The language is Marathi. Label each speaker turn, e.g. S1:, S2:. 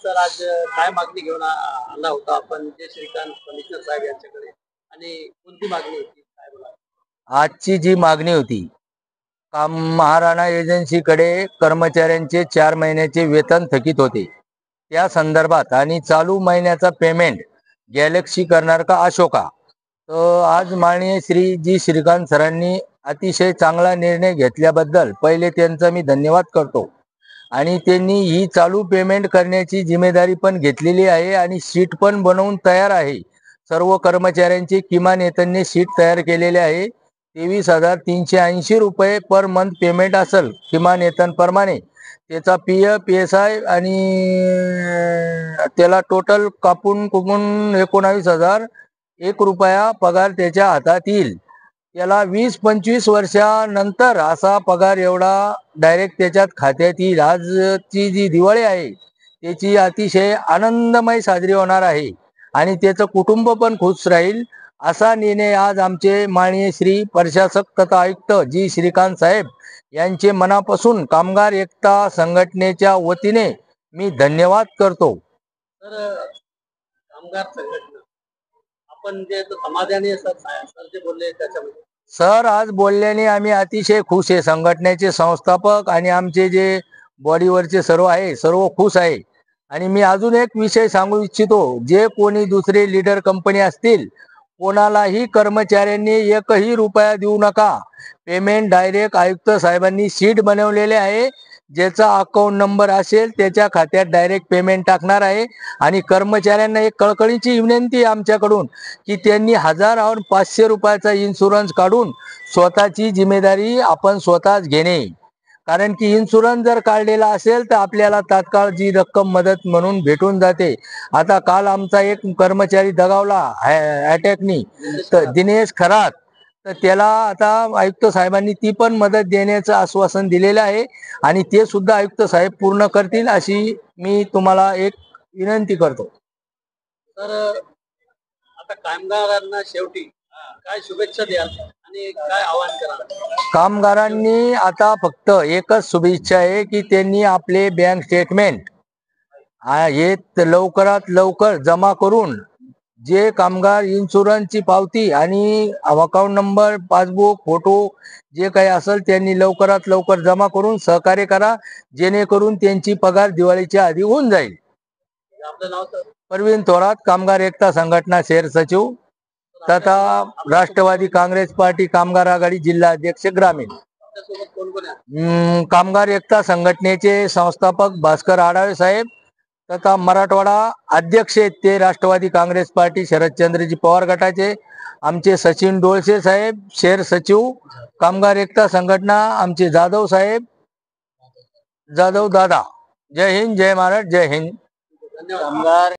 S1: सर आज काय मागणी घेऊन आला होता आपण जे श्रीकांत कमिशनर साहेब यांच्याकडे आणि कोणती मागणी होती काय बोला.
S2: आजची जी मागणी होती, महाराणा एजन्सीकडे कर्मचाऱ्यांचे 4 महिन्याचे वेतन थकीत होते, त्या संदर्भात आणि चालू महिन्याचा पेमेंट गॅलेक्सी करणार का अशोका. तर आज माननीय श्री जी श्रीकांत सरांनी अतिशय चांगला निर्णय घेतल्याबद्दल पहिले त्यांचा मी धन्यवाद करतो. आणि त्यांनी ही चालू पेमेंट करण्याची जिम्मेदारी पण घेतलेली आहे आणि शीट पण बनवून तयार आहे. सर्व कर्मचाऱ्यांचे किमान वेतनने शीट तयार केलेले आहे. 23,380 रुपये पर मंथ पेमेंट असेल किमान वेतन प्रमाणे. त्याचा PF PSI आणि त्याला टोटल कापून 19,001 रुपया पगार त्याच्या हातात येईल. त्याला 20-25 वर्षानंतर असा पगार एवढा डायरेक्ट त्याच्यात खात्यात येईल. आजची जी दिवाळी आहे त्याची अतिशय आनंदमय साजरी होणार आहे आणि त्याचं कुटुंब पण खुश राहील. असा निर्णय आज आमचे माननीय श्री प्रशासक तथा आयुक्त जी श्रीकांत साहेब यांचे मनापासून कामगार एकता संघटनेच्या वतीने मी धन्यवाद करतो.
S1: तर कामगार संघटना आपण जे समाधानी सर जे बोलले त्याच्यामध्ये
S2: सर आज बोलल्याने आम्ही अतिशय खुश आहे. संघटनेचे संस्थापक आणि आमचे जे बॉडीवरचे सर्व आहे सर्व खुश आहे. आणि मी अजून एक विषय सांगू इच्छितो, जे कोणी दुसरे लीडर कंपनी असतील कोणालाही कर्मचाऱ्यांनी 1ही रुपया देऊ नका. पेमेंट डायरेक्ट आयुक्त साहेबांनी शीट बनवलेले आहे. ज्याचा अकाउंट नंबर असेल त्याच्या खात्यात डायरेक्ट पेमेंट टाकणार आहे. आणि कर्मचाऱ्यांना एक कळकळीची विनंती आहे आमच्याकडून की त्यांनी 1000 और 500 रुपयाचा इन्शुरन्स काढून स्वतःची जिम्मेदारी आपण स्वतःच घेणे. कारण की इन्शुरन्स जर काढलेला असेल तर आपल्याला तात्काळ जी रक्कम मदत म्हणून भेटून जाते. आता काल आमचा एक कर्मचारी दगावला अटॅकनी, तर दिनेश खरात, तर त्याला आता आयुक्त साहेबांनी ती पण मदत देण्याचं आश्वासन दिलेलं आहे आणि ते सुद्धा आयुक्त साहेब पूर्ण करतील अशी मी तुम्हाला एक विनंती करतो.
S1: तर आता कामगारांना शेवटी काय शुभेच्छा द्याल आणि काय आवाहन कराल.
S2: कामगारांनी आता फक्त एकच शुभेच्छा आहे की त्यांनी आपले बँक स्टेटमेंट हे लवकरात लवकर जमा करून जे कामगार इन्शुरन्सची पावती आणि अकाउंट नंबर पासबुक फोटो जे काही असेल त्यांनी लवकरात लवकर जमा करून सहकार्य करा, जेणेकरून त्यांची पगार दिवाळीच्या आधी होऊन जाईल.
S1: आपलं नाव सर.
S2: परवीन थोरात, कामगार एकता संघटना शहर सचिव तथा राष्ट्रवादी काँग्रेस पार्टी कामगार आघाडी जिल्हा अध्यक्ष ग्रामीण.
S1: आपल्यासोबत कोण कोण आहे.
S2: कामगार एकता संघटनेचे संस्थापक भास्कर आढावे साहेब तथा मराठवाडा अध्यक्ष आहेत ते राष्ट्रवादी काँग्रेस पार्टी शरदचंद्रजी पवार गटाचे आमचे सचिन डोळसे साहेब शहर सचिव कामगार एकता संघटना आमचे जाधव साहेब जाधव दादा. जय हिंद, जय महाराष्ट्र, जय हिंद.
S1: धन्यवाद.